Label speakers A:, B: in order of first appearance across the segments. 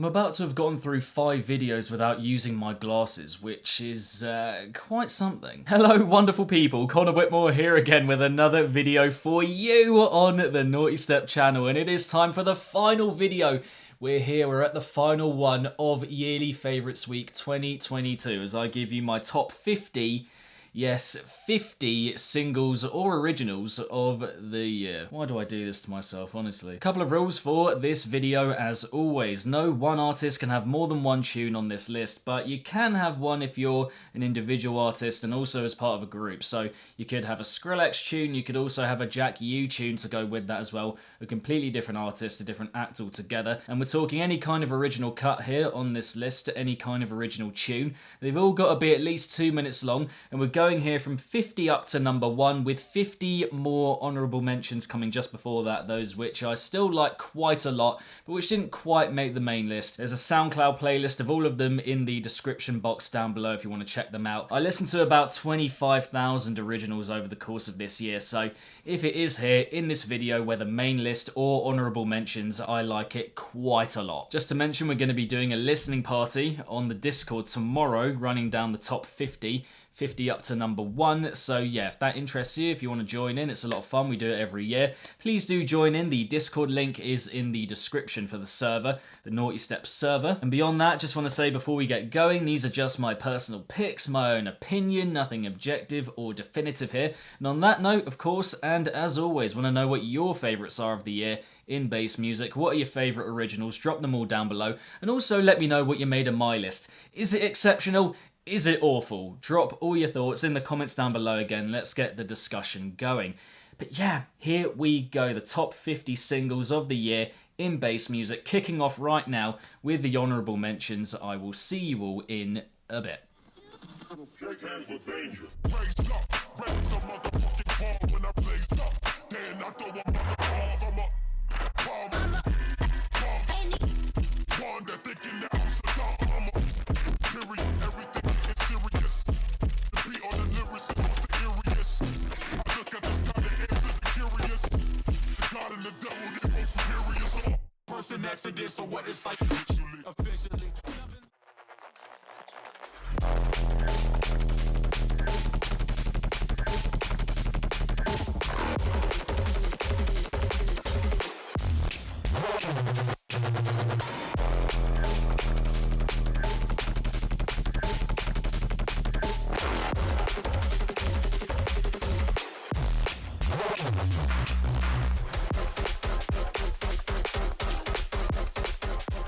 A: I'm about to have gone through 5 videos without using my glasses, which is quite something. Hello wonderful people, Connor Whitmore here again with another video for you on the Nawtystep channel, and it is time for the final video. We're here, we're at the final one of Yearly Favourites Week 2022 as I give you my top 50, yes, 50 singles or originals of the year. Why do I do this to myself, honestly? A couple of rules for this video as always. No one artist can have more than one tune on this list, but you can have one if you're an individual artist and also as part of a group. So you could have a Skrillex tune, you could also have a Jack U tune to go with that as well. A completely different artist, a different act altogether. And we're talking any kind of original cut here on this list, any kind of original tune. They've all got to be at least 2 minutes long, and we're going here from 50 up to number 1 with 50 more honourable mentions coming just before that, those which I still like quite a lot but which didn't quite make the main list. There's a SoundCloud playlist of all of them in the description box down below if you want to check them out. I listened to about 25,000 originals over the course of this year, so if it is here in this video whether main list or honourable mentions, I like it quite a lot. Just to mention, we're going to be doing a listening party on the Discord tomorrow, running down the top 50 up to number 1, so yeah, if that interests you, if you want to join in, it's a lot of fun, we do it every year. Please do join in, the Discord link is in the description for the server, the Nawtystep server. And beyond that, just want to say before we get going, these are just my personal picks, my own opinion, nothing objective or definitive here. And on that note, of course, and as always, want to know what your favourites are of the year in bass music. What are your favourite originals? Drop them all down below. And also let me know what you made of my list. Is it exceptional? Is it awful? Drop all your thoughts in the comments down below again. Let's get the discussion going. But yeah, here we go. The top 50 singles of the year in bass music, kicking off right now with the honourable mentions. I will see you all in a bit.
B: Accident, so what it's like officially.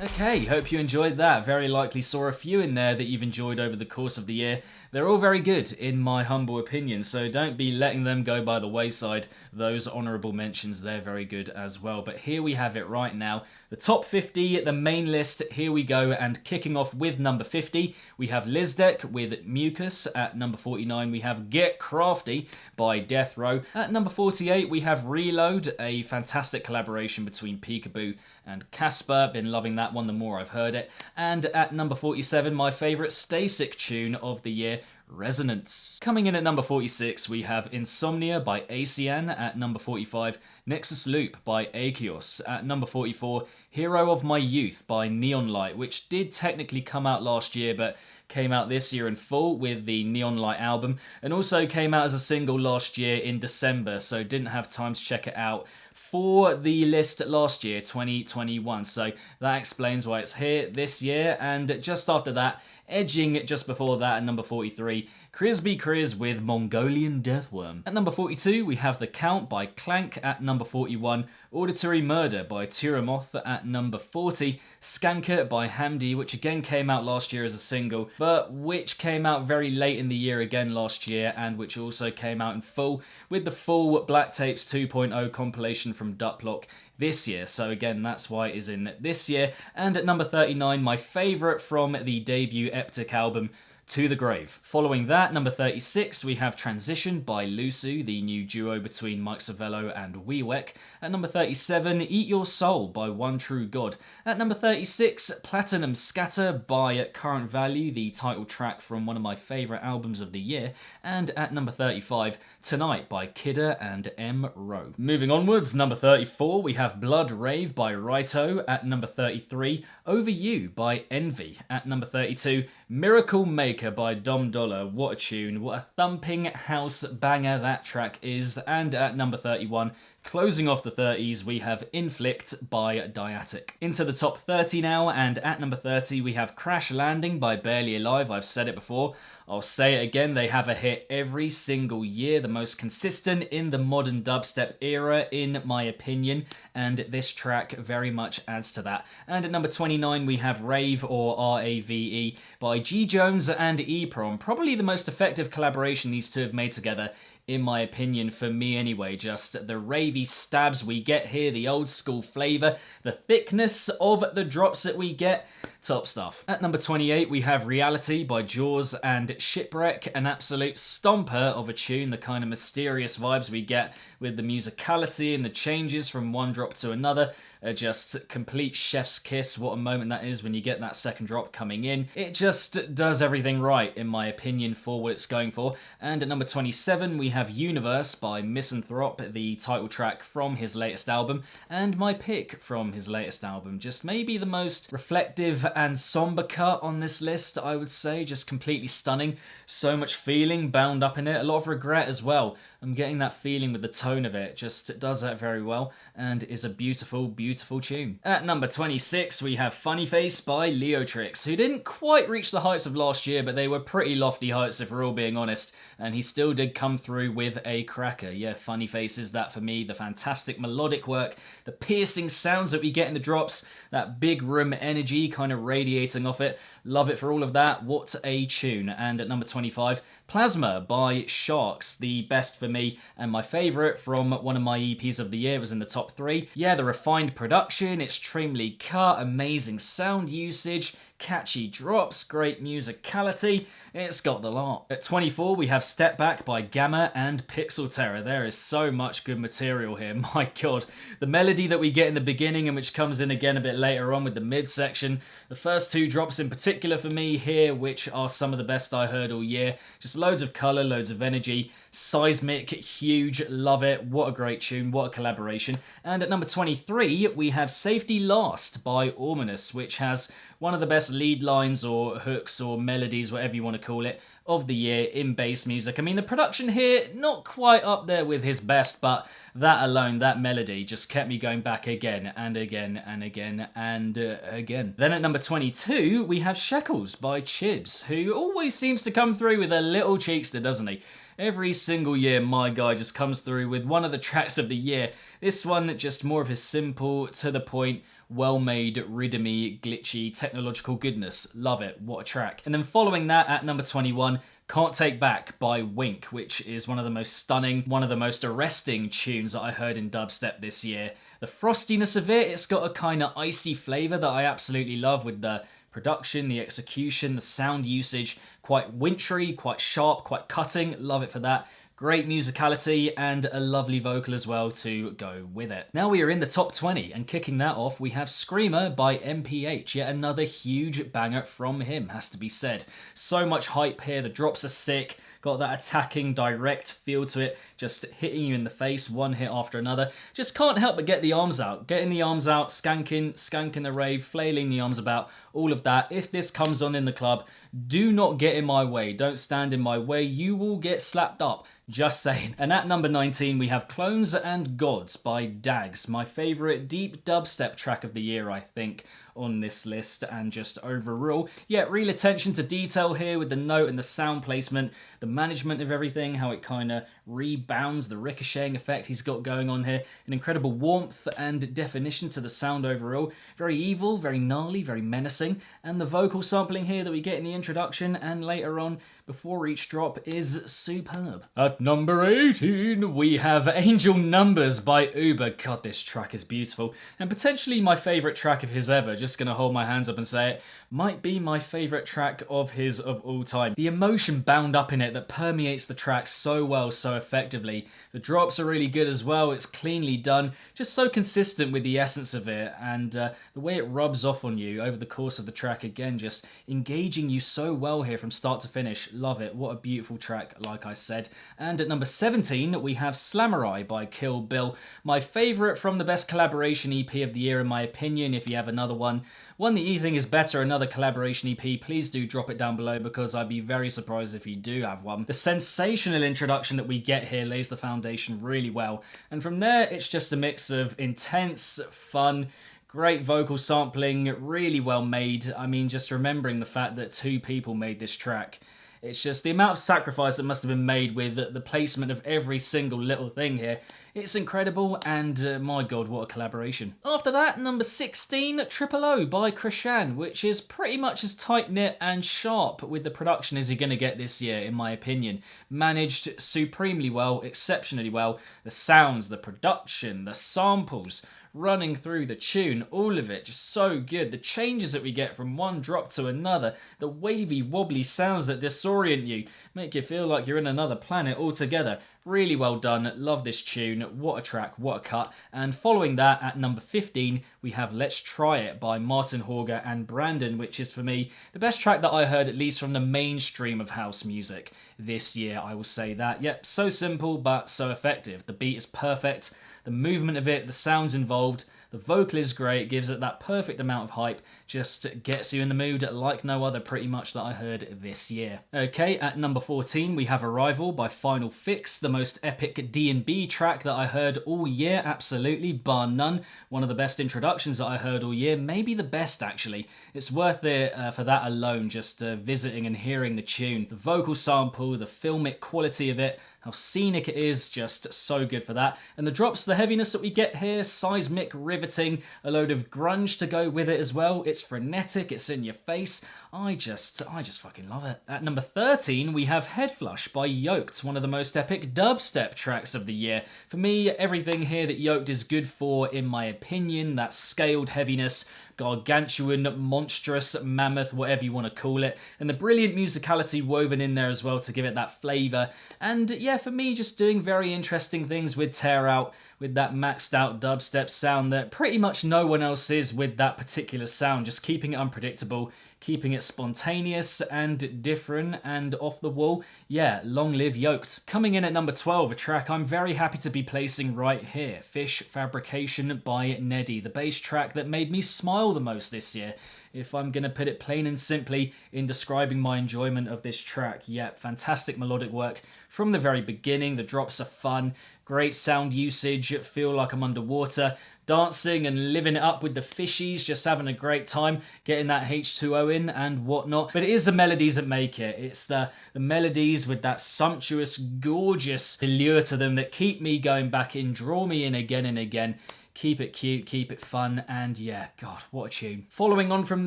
A: Okay, hope you enjoyed that. Very likely saw a few in there that you've enjoyed over the course of the year. They're all very good, in my humble opinion, so don't be letting them go by the wayside. Those honourable mentions, they're very good as well. But here we have it right now. The top 50, the main list, here we go. And kicking off with number 50, we have Lizdek with Mucus. At number 49, we have Get Crafty by Death Row. At number 48, we have Reload, a fantastic collaboration between Peekaboo and Casper. Been loving that one the more I've heard it. And at number 47, my favourite Stasic tune of the year, Resonance. Coming in at number 46, we have Insomnia by ACN. At number 45, Nexus Loop by Aekios. At number 44, Hero of My Youth by Neon Light, which did technically come out last year, but came out this year in full with the Neon Light album, and also came out as a single last year in December, so didn't have time to check it out for the list last year, 2021. So that explains why it's here this year. And just after that, edging just before that at number 43, Crisby Criz with Mongolian Deathworm. At number 42, we have The Count by Clank. At number 41, Auditory Murder by Tiramoth. At number 40, Skanker by Hamdi, which again came out last year as a single, but which came out very late in the year again last year, and which also came out in full with the full Black Tapes 2.0 compilation from Duplock this year. So again, that's why it is in this year. And at number 39, my favourite from the debut Eptic album, To the Grave. Following that, number 36, we have Transition by Lusu, the new duo between Mike Savello and Wewek. At number 37, Eat Your Soul by One True God. At number 36, Platinum Scatter by Current Value, the title track from one of my favourite albums of the year. And at number 35, Tonight by Kidda and M. Rowe. Moving onwards, number 34, we have Blood Rave by Raito. At number 33, Over You by Envy. At number 32, Miracle Maker by Dom Dollar. What a tune, what a thumping house banger that track is. And at number 31, closing off the 30s, we have Inflict by Diatic. Into the top 30 now, and at number 30 we have Crash Landing by Barely Alive. I've said it before, I'll say it again, they have a hit every single year, the most consistent in the modern dubstep era in my opinion, and this track very much adds to that. And at number 29 we have Rave, or R-A-V-E, by G Jones and E-Prom. Probably the most effective collaboration these two have made together, in my opinion, for me anyway. Just the ravey stabs we get here, the old school flavour, the thickness of the drops that we get, top stuff. At number 28 we have Reality by Jaws and Shipwreck, an absolute stomper of a tune, the kind of mysterious vibes we get with the musicality and the changes from one drop to another are just complete chef's kiss. What a moment that is when you get that second drop coming in. It just does everything right, in my opinion, for what it's going for. And at number 27 we have Universe by Misanthrope, the title track from his latest album, and my pick from his latest album. Just maybe the most reflective and somber cut on this list, I would say. Just completely stunning. So much feeling bound up in it, a lot of regret as well. I'm getting that feeling with the tone of it, just does that very well, and is a beautiful, beautiful tune. At number 26, we have Funny Face by Leotrix, who didn't quite reach the heights of last year, but they were pretty lofty heights if we're all being honest, and he still did come through with a cracker. Yeah, Funny Face is that for me, the fantastic melodic work, the piercing sounds that we get in the drops, that big room energy kind of radiating off it. Love it for all of that. What a tune. And at number 25, Plasma by Sharks, the best for me and my favourite from one of my EPs of the year. It was in the top 3. Yeah, the refined production, extremely cut, amazing sound usage, catchy drops, great musicality. It's got the lot. At 24, we have Step Back by Gamma and Pixel Terror. There is so much good material here. My god. The melody that we get in the beginning and which comes in again a bit later on with the midsection. The first two drops in particular for me here, which are some of the best I heard all year. Just loads of colour, loads of energy. Seismic, huge, love it. What a great tune, what a collaboration. And at number 23, we have Safety Last by Ominous, which has one of the best lead lines or hooks or melodies, whatever you want to call it, of the year in bass music. I mean, the production here, not quite up there with his best, but that alone, that melody, just kept me going back again and again and again and again. Then at number 22, we have Shekels by Chibs, who always seems to come through with a little cheekster, doesn't he? Every single year, my guy just comes through with one of the tracks of the year. This one, just more of his simple, to the point, well-made, rhythmy, glitchy, technological goodness. Love it. What a track. And then following that, at number 21, Can't Take Back by Wink, which is one of the most stunning, one of the most arresting tunes that I heard in dubstep this year. The frostiness of it, it's got a kind of icy flavour that I absolutely love with the production, the execution, the sound usage. Quite wintry, quite sharp, quite cutting. Love it for that. Great musicality and a lovely vocal as well to go with it. Now we are in the top 20, and kicking that off we have Screamer by MPH, yet another huge banger from him, has to be said. So much hype here, the drops are sick, got that attacking direct feel to it, just hitting you in the face one hit after another. Just can't help but get the arms out, getting the arms out, skanking the rave, flailing the arms about, all of that. If this comes on in the club, do not get in my way, don't stand in my way, you will get slapped up. Just saying. And at number 19, we have Clones and Gods by Dags, my favourite deep dubstep track of the year, I think, on this list, and just overall. Yeah, real attention to detail here with the note and the sound placement, the management of everything, how it kind of rebounds, the ricocheting effect he's got going on here, an incredible warmth and definition to the sound overall. Very evil, very gnarly, very menacing, and the vocal sampling here that we get in the introduction and later on before each drop is superb. At number 18, we have Angel Numbers by Uber. God, this track is beautiful, and potentially my favourite track of his ever. just gonna hold my hands up and say it, might be my favourite track of his of all time. The emotion bound up in it that permeates the track so well, so effectively. The drops are really good as well, it's cleanly done, just so consistent with the essence of it, and the way it rubs off on you over the course of the track, again, just engaging you so well here from start to finish. Love it, what a beautiful track, like I said. And at number 17, we have Slamurai by Kill Bill. My favourite from the best collaboration EP of the year, in my opinion. If you have another one that you think is better, another collaboration EP, please do drop it down below, because I'd be very surprised if you do have one. The sensational introduction that we get here lays the foundation really well, and from there it's just a mix of intense fun, great vocal sampling, really well made. I mean, just remembering the fact that 2 people made this track. It's just the amount of sacrifice that must have been made with the placement of every single little thing here. It's incredible, and my god, what a collaboration. After that, number 16, Triple O by Krishan, which is pretty much as tight-knit and sharp with the production as you're going to get this year, in my opinion. Managed supremely well, exceptionally well. The sounds, the production, the samples, running through the tune, all of it just so good. The changes that we get from one drop to another, the wavy, wobbly sounds that disorient you, make you feel like you're in another planet altogether. Really well done, love this tune, what a track, what a cut. And following that, at number 15, we have Let's Try It by Martin Horger and Brandon, which is for me the best track that I heard, at least from the mainstream of house music this year, I will say that. Yep, so simple but so effective. The beat is perfect, the movement of it, the sounds involved, the vocal is great, gives it that perfect amount of hype, just gets you in the mood like no other pretty much that I heard this year. Okay, at number 14 we have Arrival by Final Fix, the most epic D&B track that I heard all year, absolutely, bar none. One of the best introductions that I heard all year, maybe the best actually. It's worth it for that alone, just visiting and hearing the tune. The vocal sample, the filmic quality of it, how scenic it is, just so good for that. And the drops, the heaviness that we get here, seismic, riveting, a load of grunge to go with it as well. It's frenetic, it's in your face. I just fucking love it. At number 13, we have Head Flush by Yoked, one of the most epic dubstep tracks of the year. For me, everything here that Yoked is good for, in my opinion, that scaled heaviness, gargantuan, monstrous, mammoth, whatever you want to call it, and the brilliant musicality woven in there as well to give it that flavour. And yeah, for me, just doing very interesting things with Tear Out, with that maxed out dubstep sound that pretty much no one else is with that particular sound, just keeping it unpredictable, keeping it spontaneous and different and off the wall. Yeah, long live Yoked. Coming in at number 12, a track I'm very happy to be placing right here, Fish Fabrication by Neddy, the bass track that made me smile the most this year, if I'm going to put it plain and simply in describing my enjoyment of this track. Yeah, fantastic melodic work from the very beginning, the drops are fun, great sound usage, feel like I'm underwater, dancing and living it up with the fishies, just having a great time, getting that H2O in and whatnot. But it is the melodies that make it. It's the melodies with that sumptuous, gorgeous allure to them that keep me going back in, draw me in again and again. Keep it cute, keep it fun, and yeah, God, what a tune. Following on from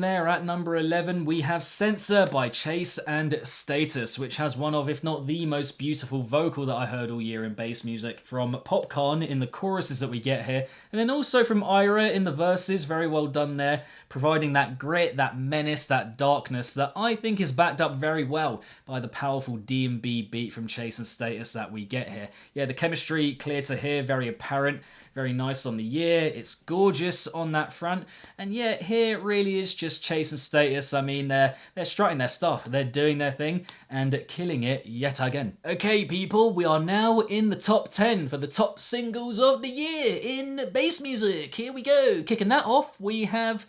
A: there, at number 11, we have Censor by Chase and Status, which has one of, if not the most beautiful vocal that I heard all year in bass music, from Popcorn in the choruses that we get here, and then also from Ira in the verses, very well done there, providing that grit, that menace, that darkness that I think is backed up very well by the powerful D&B beat from Chase and Status that we get here. Yeah, the chemistry clear to hear, very apparent, very nice on the year, it's gorgeous on that front, and yeah, here it really is just Chase and Status. I mean, they're strutting their stuff, they're doing their thing, and killing it yet again. Okay, people, we are now in the top 10 for the top singles of the year in bass music. Here we go. Kicking that off, we have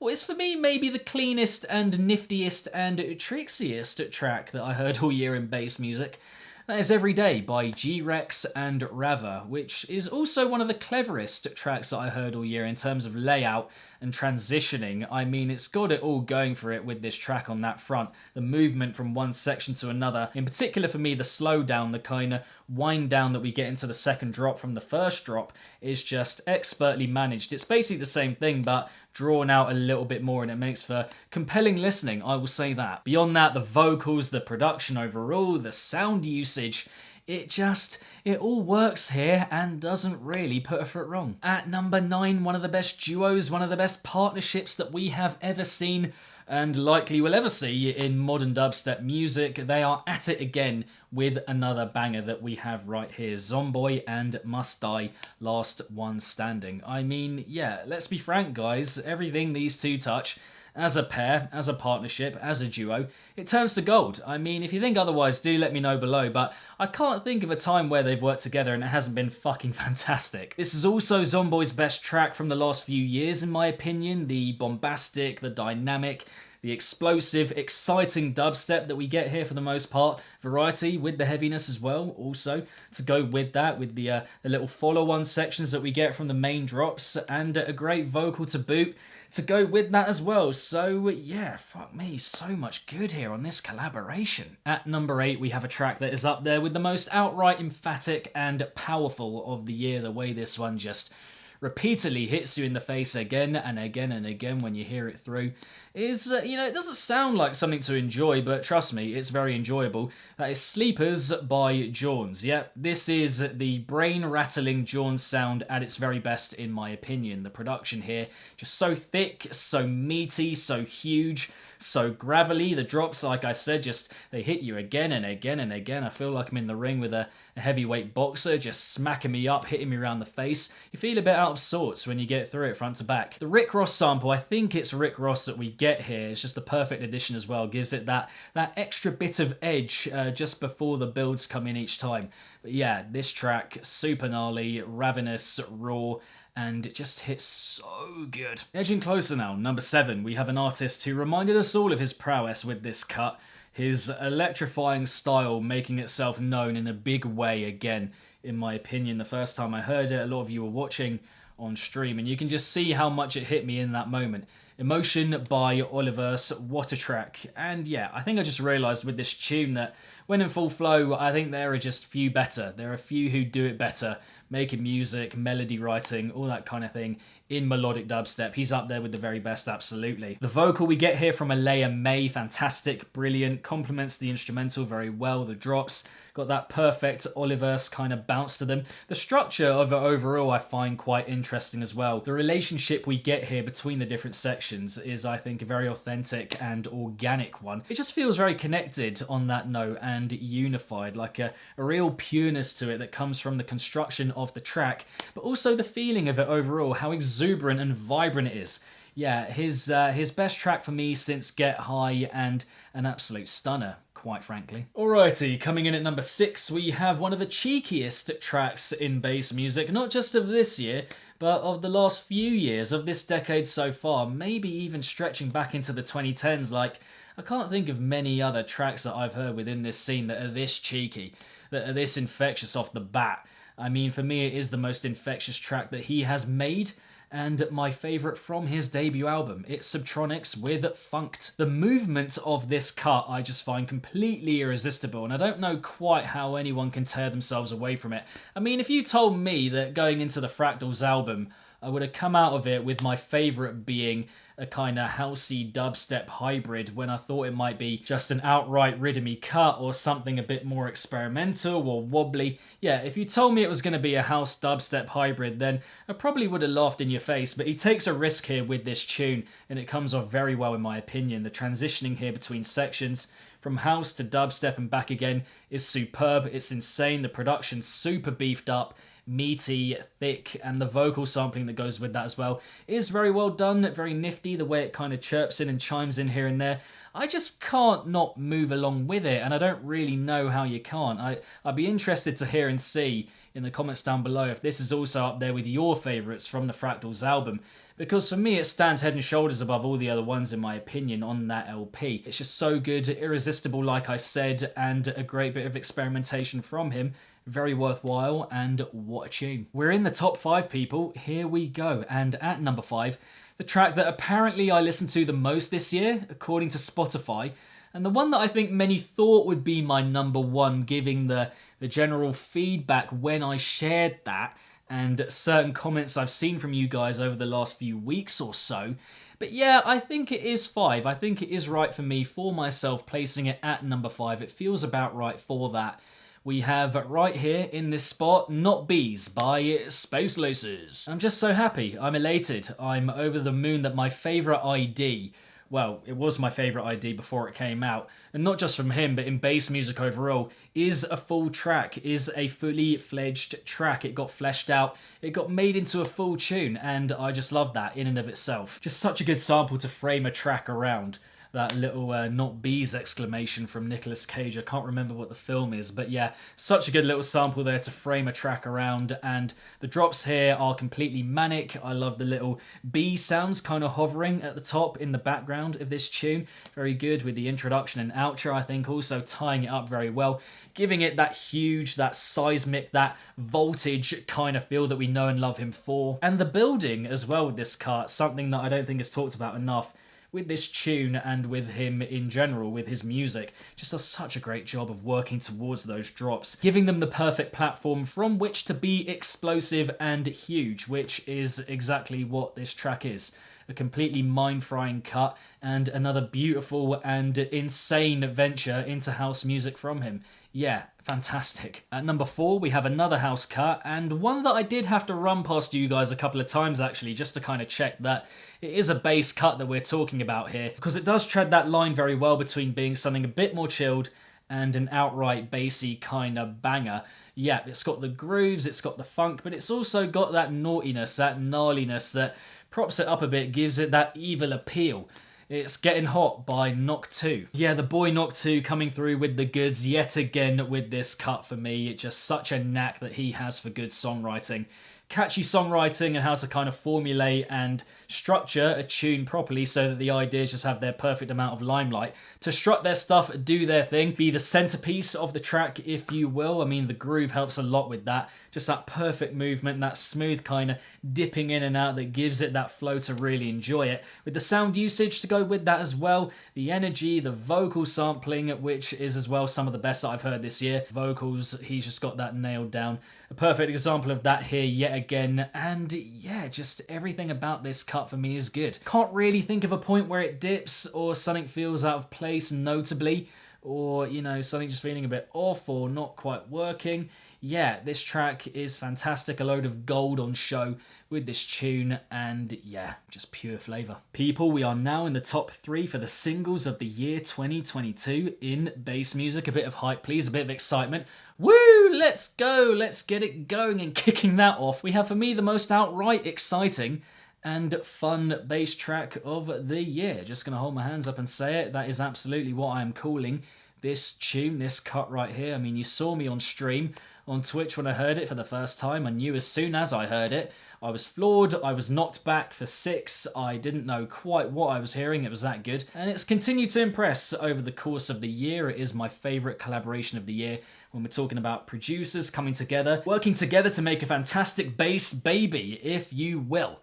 A: what is for me maybe the cleanest and niftiest and trixiest track that I heard all year in bass music. That is Every Day by G-Rex and Rava, which is also one of the cleverest tracks that I heard all year in terms of layout and transitioning. I mean, it's got it all going for it with this track on that front. The movement from one section to another. In particular for me, the slowdown, the kind of wind down that we get into the second drop from the first drop is just expertly managed. It's basically the same thing, but drawn out a little bit more, and it makes for compelling listening, I will say that. Beyond that, the vocals, the production overall, the sound usage, It all works here and doesn't really put a foot wrong. At number 9, one of the best duos, one of the best partnerships that we have ever seen and likely will ever see in modern dubstep music. They are at it again with another banger that we have right here. Zomboy and Must Die, Last One Standing. I mean, yeah, let's be frank, guys. Everything these two touch, as a pair, as a partnership, as a duo, it turns to gold. I mean, if you think otherwise, do let me know below, but I can't think of a time where they've worked together and it hasn't been fucking fantastic. This is also Zomboy's best track from the last few years, in my opinion. The bombastic, the dynamic, the explosive, exciting dubstep that we get here for the most part. Variety with the heaviness as well, also, to go with that, with the little follow-on sections that we get from the main drops, and a great vocal to boot to go with that as well. So yeah, fuck me, so much good here on this collaboration. At number 8, we have a track that is up there with the most outright emphatic and powerful of the year. The way this one just repeatedly hits you in the face again and again and again when you hear it through is, it doesn't sound like something to enjoy, but trust me, it's very enjoyable. That is Sleepers by Jawns. Yep, this is the brain-rattling Jawns sound at its very best, in my opinion. The production here, just so thick, so meaty, so huge, so gravelly. The drops, like I said, just, they hit you again and again and again. I feel like I'm in the ring with a heavyweight boxer, just smacking me up, hitting me around the face. You feel a bit out of sorts when you get through it front to back. The Rick Ross sample, I think it's Rick Ross that we get here. It's just the perfect addition as well. Gives it that extra bit of edge just before the builds come in each time. But yeah, this track, super gnarly, ravenous, raw, and it just hits so good. Edging closer now, number 7, we have an artist who reminded us all of his prowess with this cut. His electrifying style making itself known in a big way again, in my opinion. The first time I heard it, a lot of you were watching on stream, and you can just see how much it hit me in that moment. Emotion by Olivers, what a track. And yeah, I think I just realised with this tune that when in full flow, I think there are just few better. There are a few who do it better, making music, melody writing, all that kind of thing in melodic dubstep. He's up there with the very best, absolutely. The vocal we get here from Alea May, fantastic, brilliant, complements the instrumental very well. The drops got that perfect Olivers kind of bounce to them. The structure of it overall I find quite interesting as well. The relationship we get here between the different sections is, I think, a very authentic and organic one. It just feels very connected on that note and unified, like a real pureness to it that comes from the construction of the track, but also the feeling of it overall, how exuberant and vibrant it is. Yeah, his best track for me since Get High, and an absolute stunner, quite frankly. Alrighty, coming in at number 6, we have one of the cheekiest tracks in bass music, not just of this year, but of the last few years, of this decade so far, maybe even stretching back into the 2010s. Like, I can't think of many other tracks that I've heard within this scene that are this cheeky, that are this infectious off the bat. I mean, for me, it is the most infectious track that he has made, and my favourite from his debut album. It's Subtronics with Funked. The movement of this cut I just find completely irresistible, and I don't know quite how anyone can tear themselves away from it. I mean, if you told me that going into the Fractals album, I would have come out of it with my favourite being a kind of housey dubstep hybrid, when I thought it might be just an outright rhythmy cut or something a bit more experimental or wobbly. Yeah, if you told me it was going to be a house dubstep hybrid, then I probably would have laughed in your face, but he takes a risk here with this tune, and it comes off very well in my opinion. The transitioning here between sections, from house to dubstep and back again, is superb. It's insane. The production's super beefed up, meaty, thick, and the vocal sampling that goes with that as well is very well done, very nifty, the way it kind of chirps in and chimes in here and there. I just can't not move along with it, and I don't really know how you can't. I'd be interested to hear and see in the comments down below if this is also up there with your favourites from the Fractals album, because for me it stands head and shoulders above all the other ones in my opinion on that LP. It's just so good, irresistible like I said, and a great bit of experimentation from him. Very worthwhile, and what a tune. We're in the top 5, people. Here we go. And at number 5, the track that apparently I listened to the most this year, according to Spotify, and the one that I think many thought would be my number 1, giving the general feedback when I shared that, and certain comments I've seen from you guys over the last few weeks or so. But yeah, I think it is 5. I think it is right for me, for myself, placing it at number 5. It feels about right for that. we have right here in this spot, Not Bees by Space Laces. I'm just so happy, I'm elated, I'm over the moon that my favourite ID, well, it was my favourite ID before it came out, and not just from him, but in bass music overall, is a full track, is a fully fledged track. It got fleshed out, it got made into a full tune, and I just love that in and of itself. Just such a good sample to frame a track around. That little not bees exclamation from Nicolas Cage. I can't remember what the film is, but yeah, such a good little sample there to frame a track around, and the drops here are completely manic. I love the little bee sounds kind of hovering at the top in the background of this tune. Very good with the introduction and outro, I think, also tying it up very well, giving it that huge, that seismic, that voltage kind of feel that we know and love him for. And the building as well with this cut, something that I don't think is talked about enough, with this tune and with him in general, with his music, just does such a great job of working towards those drops, giving them the perfect platform from which to be explosive and huge, which is exactly what this track is. A completely mind-frying cut and another beautiful and insane venture into house music from him. Yeah, fantastic. At number 4, we have another house cut, and one that I did have to run past you guys a couple of times actually, just to kind of check that it is a bass cut that we're talking about here, because it does tread that line very well between being something a bit more chilled and an outright bassy kind of banger. Yeah, it's got the grooves, it's got the funk, but it's also got that naughtiness, that gnarliness that props it up a bit, gives it that evil appeal. It's Getting Hot by Knock 2. Yeah, the boy Knock 2 coming through with the goods yet again with this cut for me. It's just such a knack that he has for good songwriting. Catchy songwriting and how to kind of formulate and structure a tune properly so that the ideas just have their perfect amount of limelight. To strut their stuff, do their thing, be the centerpiece of the track, if you will. I mean, the groove helps a lot with that. Just that perfect movement, that smooth kind of dipping in and out that gives it that flow to really enjoy it. With the sound usage to go with that as well, the energy, the vocal sampling, which is as well some of the best that I've heard this year. Vocals, he's just got that nailed down. A perfect example of that here yet again, and yeah, just everything about this cut for me is good. Can't really think of a point where it dips or something feels out of place notably, or, you know, something just feeling a bit off or not quite working. Yeah, this track is fantastic, a load of gold on show with this tune, and yeah, just pure flavour. People, we are now in the top 3 for the singles of the year 2022 in bass music. A bit of hype, please, a bit of excitement. Woo! Let's go! Let's get it going, and kicking that off, we have for me the most outright exciting and fun bass track of the year. Just going to hold my hands up and say it. That is absolutely what I am calling this tune, this cut right here. I mean, you saw me on stream on Twitch when I heard it for the first time. I knew as soon as I heard it, I was floored, I was knocked back for 6, I didn't know quite what I was hearing, it was that good. And it's continued to impress over the course of the year. It is my favourite collaboration of the year when we're talking about producers coming together, working together to make a fantastic bass baby, if you will.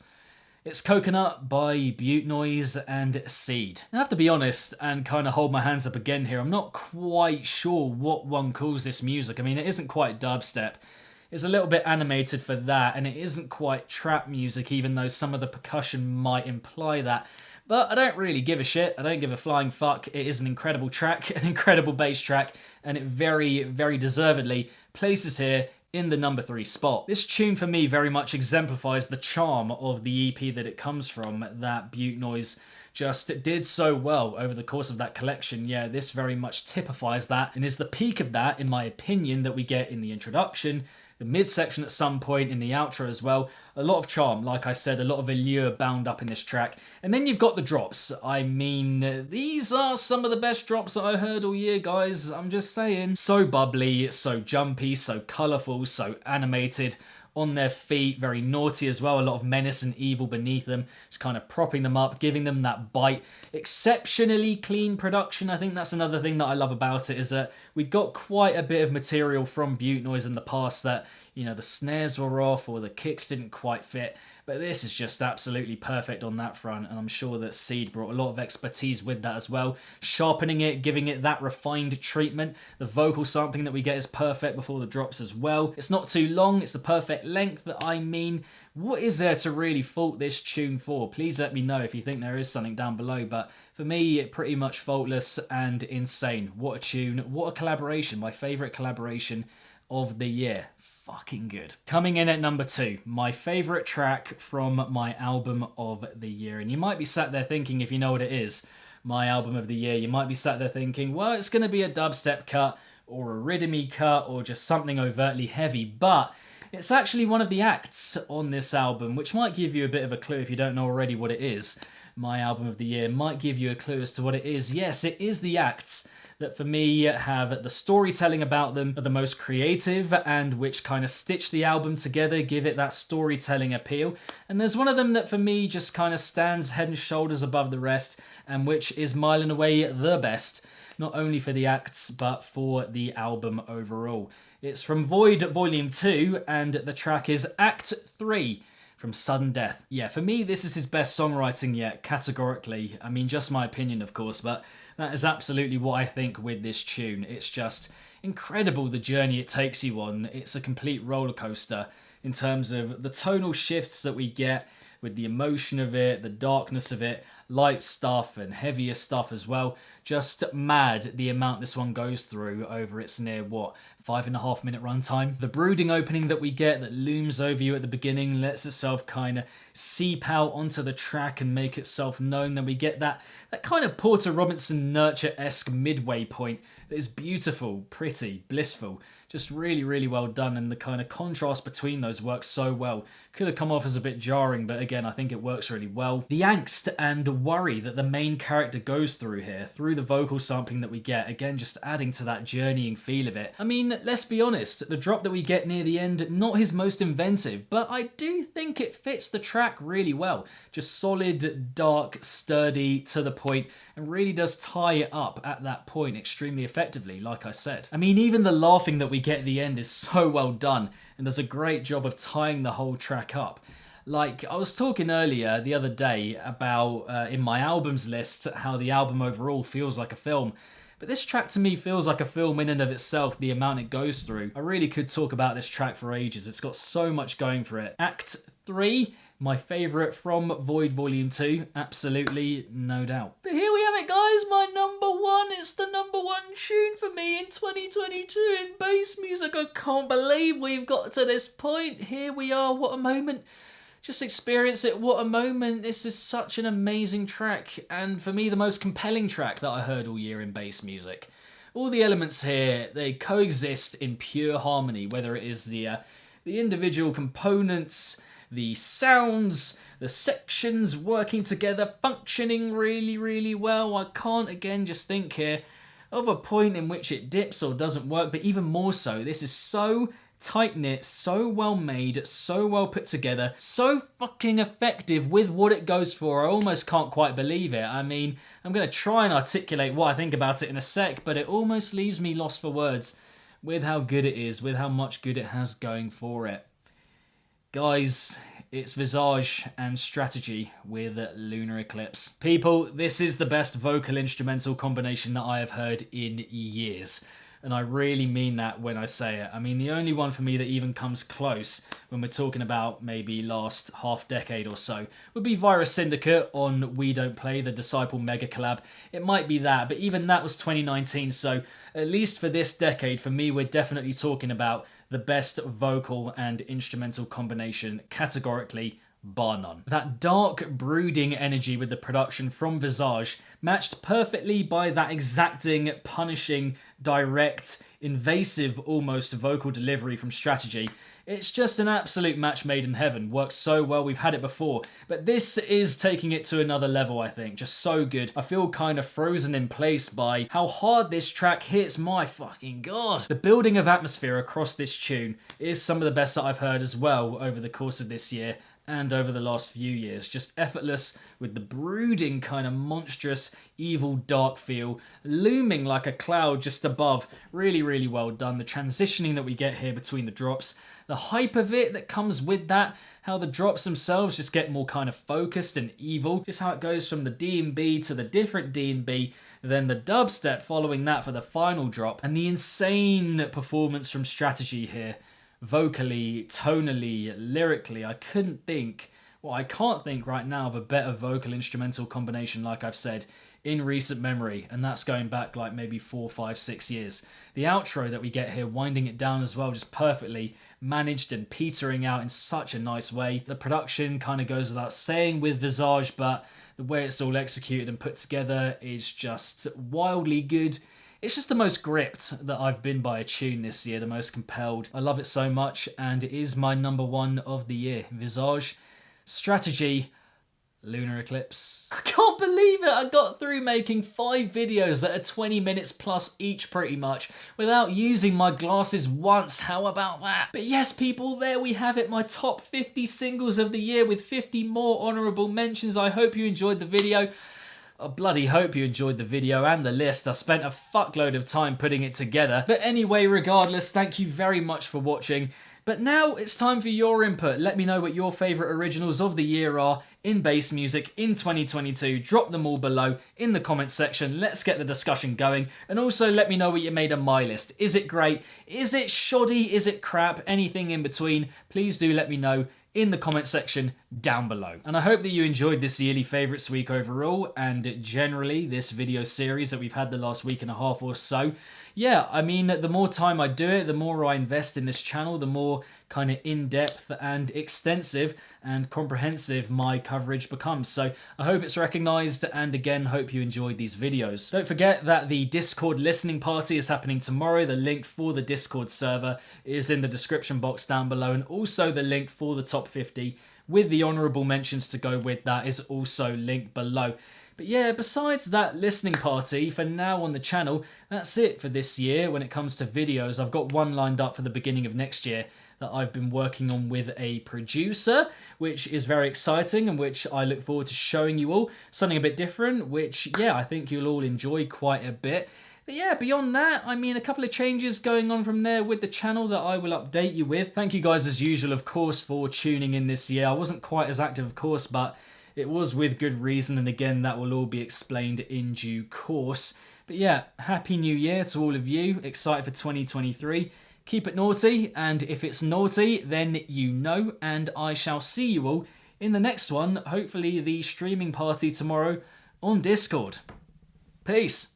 A: It's Coconut by Butte Noise and Seed. I have to be honest and kind of hold my hands up again here. I'm not quite sure what one calls this music. I mean, it isn't quite dubstep. It's a little bit animated for that, and it isn't quite trap music, even though some of the percussion might imply that. But I don't really give a shit. I don't give a flying fuck. It is an incredible track, an incredible bass track, and it very, very deservedly places here in the number 3 spot. This tune for me very much exemplifies the charm of the EP that it comes from, that Butte Noise just did so well over the course of that collection. Yeah, this very much typifies that and is the peak of that, in my opinion, that we get in the introduction, the midsection at some point, in the outro as well. A lot of charm, like I said, a lot of allure bound up in this track. And then you've got the drops. I mean, these are some of the best drops that I heard all year, guys. I'm just saying. So bubbly, so jumpy, so colourful, so animated. On their feet, very naughty as well, a lot of menace and evil beneath them, just kind of propping them up, giving them that bite. Exceptionally clean production. I think that's another thing that I love about it, is that we got quite a bit of material from Butte Noise in the past that, you know, the snares were off or the kicks didn't quite fit. But this is just absolutely perfect on that front, and I'm sure that Seed brought a lot of expertise with that as well, sharpening it, giving it that refined treatment. The vocal sampling that we get is perfect before the drops as well. It's not too long, it's the perfect length. I mean, what is there to really fault this tune for? Please let me know if you think there is something down below, but For me, pretty much faultless and insane. What a tune, what a collaboration, my favourite collaboration of the year. Fucking good. Coming in at number 2, my favourite track from my album of the year. And you might be sat there thinking, if you know what it is, my album of the year, you might be sat there thinking, well, it's going to be a dubstep cut or a rhythmy cut or just something overtly heavy, but it's actually one of the acts on this album, which might give you a bit of a clue if you don't know already what it is. My album of the year might give you a clue as to what it is. Yes, it is the acts that for me have the storytelling about them are the most creative and which kind of stitch the album together, give it that storytelling appeal. And there's one of them that for me just kind of stands head and shoulders above the rest and which is mile and away the best, not only for the acts but for the album overall. It's from Void Volume 2 and the track is Act 3. From Sudden Death. Yeah, for me, this is his best songwriting yet, categorically. I mean, just my opinion, of course, but that is absolutely what I think with this tune. It's just incredible the journey it takes you on. It's a complete roller coaster in terms of the tonal shifts that we get with the emotion of it, the darkness of it, light stuff and heavier stuff as well. Just mad the amount this one goes through over its near, 5.5 minute runtime. The brooding opening that we get that looms over you at the beginning lets itself kind of seep out onto the track and make itself known. Then we get that kind of Porter Robinson Nurture-esque midway point that is beautiful, pretty, blissful. Just really, really well done, and the kind of contrast between those works so well. Could have come off as a bit jarring, but again, I think it works really well. The angst and worry that the main character goes through here, through the vocal sampling that we get, again, just adding to that journeying feel of it. I mean, let's be honest, the drop that we get near the end, not his most inventive, but I do think it fits the track really well. Just solid, dark, sturdy, to the point, and really does tie it up at that point extremely effectively, like I said. I mean, even the laughing that we get at the end is so well done, and does a great job of tying the whole track up. Like, I was talking earlier the other day about, in my albums list, how the album overall feels like a film. But this track to me feels like a film in and of itself, the amount it goes through. I really could talk about this track for ages. It's got so much going for it. Act 3, my favourite from Void Volume 2, absolutely, no doubt. But here we have it, guys, my number 1. It's the number 1 tune for me in 2022 in bass music. I can't believe we've got to this point. Here we are, what a moment. Just experience it, what a moment. This is such an amazing track, and for me the most compelling track that I heard all year in bass music. All the elements here, they coexist in pure harmony, whether it is the individual components, the sounds, the sections working together, functioning really, really well. I can't again just think here of a point in which it dips or doesn't work, but even more so, this is so tight-knit, so well made, so well put together, so fucking effective with what it goes for. I almost can't quite believe it. I mean, I'm going to try and articulate what I think about it in a sec, but it almost leaves me lost for words with how good it is, with how much good it has going for it. Guys, it's Visage and Strategy with Lunar Eclipse. People, this is the best vocal instrumental combination that I have heard in years. And I really mean that when I say it. I mean, the only one for me that even comes close when we're talking about maybe last half decade or so would be Virus Syndicate on We Don't Play, the Disciple Mega Collab. It might be that, but even that was 2019, so at least for this decade, for me, we're definitely talking about the best vocal and instrumental combination, categorically, bar none. That dark, brooding energy with the production from Visage, matched perfectly by that exacting, punishing, direct, invasive almost vocal delivery from Strategy. It's just an absolute match made in heaven. Works so well, we've had it before. But this is taking it to another level, I think. Just so good. I feel kind of frozen in place by how hard this track hits. My fucking god. The building of atmosphere across this tune is some of the best that I've heard as well over the course of this year and over the last few years. Just effortless with the brooding kind of monstrous, evil, dark feel looming like a cloud just above. Really, really well done. The transitioning that we get here between the drops, the hype of it that comes with that, how the drops themselves just get more kind of focused and evil, just how it goes from the D and B to the different D and B, then the dubstep following that for the final drop, and the insane performance from Strategy here. Vocally, tonally, lyrically, I can't think right now of a better vocal instrumental combination, like I've said, in recent memory, and that's going back like maybe 4, 5, 6 years. The outro that we get here, winding it down as well, just perfectly managed and petering out in such a nice way. The production kind of goes without saying with Visage, but the way it's all executed and put together is just wildly good. It's just the most gripped that I've been by a tune this year, the most compelled. I love it so much, and it is my number one of the year. Visage, Strategy, Lunar Eclipse. I can't believe it! I got through making 5 videos that are 20 minutes plus each pretty much without using my glasses once. How about that? But yes, people, there we have it. My top 50 singles of the year with 50 more honourable mentions. I hope you enjoyed the video. I bloody hope you enjoyed the video and the list. I spent a fuckload of time putting it together. But anyway, regardless, thank you very much for watching. But now it's time for your input. Let me know what your favourite originals of the year are in bass music in 2022. Drop them all below in the comments section. Let's get the discussion going. And also let me know what you made of my list. Is it great? Is it shoddy? Is it crap? Anything in between? Please do let me know in the comment section down below. And I hope that you enjoyed this yearly favourites week overall, and generally this video series that we've had the last week and a half or so. Yeah, I mean, the more time I do it, the more I invest in this channel, the more kind of in-depth and extensive and comprehensive my coverage becomes. So I hope it's recognised, and again, hope you enjoyed these videos. Don't forget that the Discord listening party is happening tomorrow. The link for the Discord server is in the description box down below, and also the link for the top 50 with the honourable mentions to go with that is also linked below. But yeah, besides that listening party, for now on the channel, that's it for this year when it comes to videos. I've got one lined up for the beginning of next year that I've been working on with a producer, which is very exciting and which I look forward to showing you all. Something a bit different, which, yeah, I think you'll all enjoy quite a bit. But yeah, beyond that, I mean, a couple of changes going on from there with the channel that I will update you with. Thank you guys as usual, of course, for tuning in this year. I wasn't quite as active, of course, but it was with good reason, and again, that will all be explained in due course. But yeah, Happy New Year to all of you. Excited for 2023. Keep it naughty, and if it's naughty, then you know, and I shall see you all in the next one, hopefully the streaming party tomorrow on Discord. Peace.